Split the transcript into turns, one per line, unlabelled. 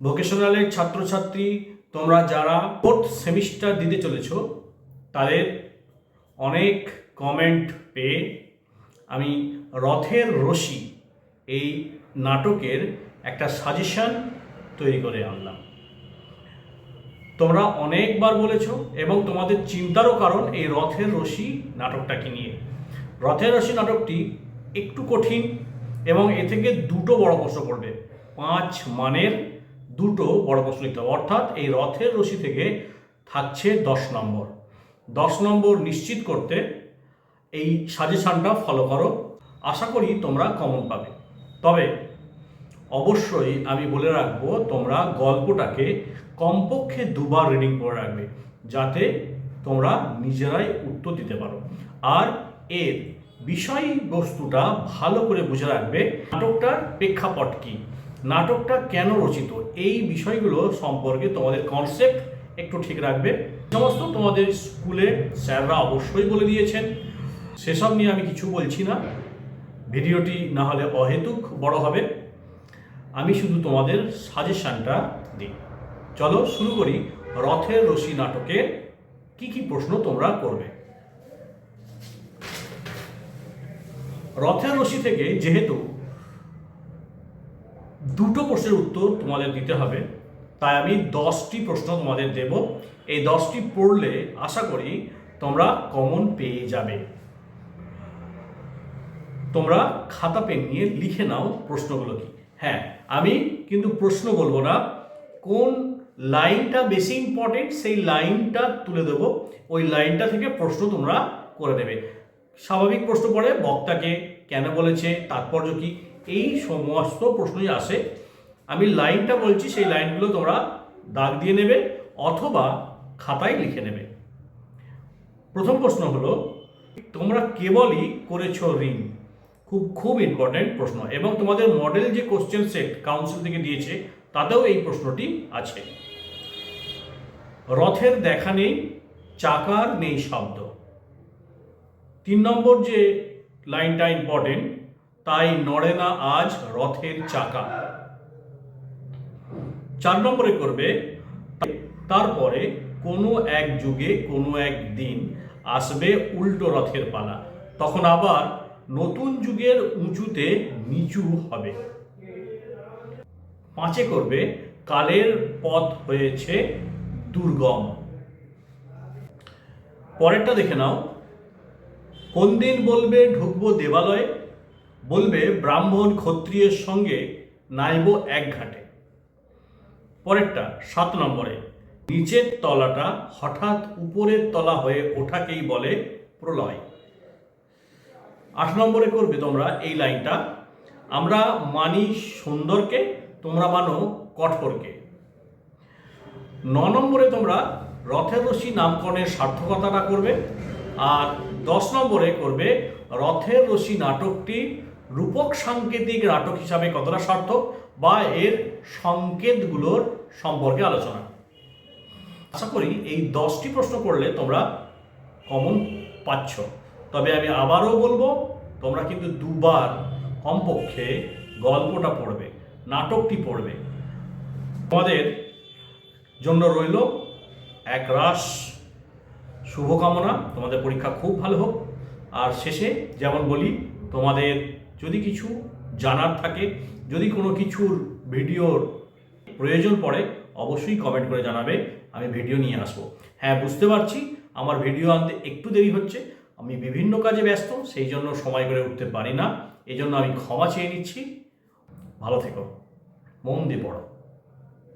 ভোকেশনালের ছাত্রছাত্রী তোমরা যারা ফোর্থ সেমিস্টার দিতে চলেছো তাদের অনেক কমেন্ট পেয়ে আমি রথের রশি এই নাটকের একটা সাজেশন তৈরি করে আনলাম। তোমরা অনেকবার বলেছো এবং তোমাদের চিন্তারও কারণ এই রথের রশি নাটকটাকে নিয়ে। রথের রশি নাটকটি একটু কঠিন এবং এ থেকে দুটো বড় প্রশ্ন পড়বে, 5 মানের দুটো বড় প্রশ্ন লিখতে হবে। অর্থাৎ এই রথের রশি থেকে থাকছে 10 নম্বর। 10 নম্বর নিশ্চিত করতে এই সাজেশনটা ফলো করো, আশা করি তোমরা কমন পাবে। তবে অবশ্যই আমি বলে রাখবো তোমরা গল্পটাকে কমপক্ষে 2বার রিডিং করে রাখবে, যাতে তোমরা নিজেরাই উত্তর দিতে পারো। আর এর বিষয়বস্তুটা ভালো করে বুঝে রাখবে, নাটকটার প্রেক্ষাপট কী, নাটকটা কেন রচিত, এই বিষয়গুলো সম্পর্কে তোমাদের কনসেপ্ট একটু ঠিক রাখবে। সমস্ত তোমাদের স্কুলে স্যাররা অবশ্যই বলে দিয়েছেন, সেসব নিয়ে আমি কিছু বলছি না। ভিডিওটি না হলে অহেতুক বড় হবে, আমি শুধু তোমাদের সাজেশনটা দিই। চলো শুরু করি। রথের রশি নাটকের কি কি প্রশ্ন তোমরা করবে। রথের রশি থেকে যেহেতু দুটো প্রশ্নের উত্তর তোমাদের দিতে হবে, তাই আমি 10টি প্রশ্ন তোমাদের দেব। এই 10টি পড়লে আশা করি তোমরা কমন পেয়ে যাবে। তোমরা খাতা পেন নিয়ে লিখে নাও প্রশ্নগুলো কি। হ্যাঁ, আমি কিন্তু প্রশ্ন বলবো না, কোন লাইনটা বেশি ইম্পর্টেন্ট সেই লাইনটা তুলে দেবো, ওই লাইনটা থেকে প্রশ্ন তোমরা করে দেবে। স্বাভাবিক প্রশ্ন পড়ে বক্তাকে কেন বলেছে, তাৎপর্য কি, এই সমস্ত প্রশ্নই আসে। আমি লাইনটা বলছি, সেই লাইনগুলো তোমরা দাগ দিয়ে নেবে অথবা খাতায় লিখে নেবে। প্রথম প্রশ্ন হলো, তোমরা কেবলই করেছো ঋণ। খুব ইম্পর্টেন্ট প্রশ্ন, এবং তোমাদের মডেল যে কোশ্চেন সেট কাউন্সিল থেকে দিয়েছে তাতেও এই প্রশ্নটি আছে। রথের দেখা নেই, চাকার নেই শব্দ। 3 নম্বর যে লাইনটা ইম্পর্টেন্ট, তাই নড়ে না আজ রথের চাকা। 4 নম্বরে করবে, তারপরে কোনো এক যুগে কোনো এক দিন আসবে উল্টো রথের পালা, তখন আবার নতুন যুগের উঁচুতে নিচু হবে। 5 করবে, কালের পথ হয়েছে দুর্গম। পরেরটা দেখে নাও, কোন দিন বলবে ঢুকবো দেবালয়ে, বলবে ব্রাহ্মণ ক্ষত্রিয়ের সঙ্গে নাইব এক ঘাটে। পরেরটা 7 নম্বরে, নিচের তলাটা হঠাৎ উপরের তলা হয়ে ওঠাকেই বলে প্রলয়। 8 নম্বরে করবে তোমরা এই লাইনটা, আমরা মানি সুন্দরকে, তোমরা মানো কঠোরকে। 9 নম্বরে তোমরা রথের রশি নামকরণের সার্থকতাটা করবে। আর 10 নম্বরে করবে রথের রশি নাটকটি রূপক সাংকেতিক নাটক হিসাবে কতটা সার্থক বা এর সংকেতগুলোর সম্পর্কে আলোচনা। আশা করি এই 10টি প্রশ্ন করলে তোমরা কমন পাচ্ছ। তবে আমি আবারও বলবো, তোমরা কিন্তু 2বার কমপক্ষে গল্পটা পড়বে, নাটকটি পড়বে। তোমাদের জন্য রইল একরাশ শুভকামনা, তোমাদের পরীক্ষা খুব ভালো হোক। আর শেষে যেমন বলি, তোমাদের যদি কিছু জানার থাকে, যদি কোনো কিছুর ভিডিওর প্রয়োজন পড়ে, অবশ্যই কমেন্ট করে জানাবে, আমি ভিডিও নিয়ে আসবো। হ্যাঁ, বুঝতে পারছি আমার ভিডিও আনতে একটু দেরি হচ্ছে, আমি বিভিন্ন কাজে ব্যস্ত, সেই জন্য সময় করে উঠতে পারি না, এই জন্য আমি ক্ষমা চেয়ে নিচ্ছি। ভালো থেকো, মন দিয়ে পড়ো।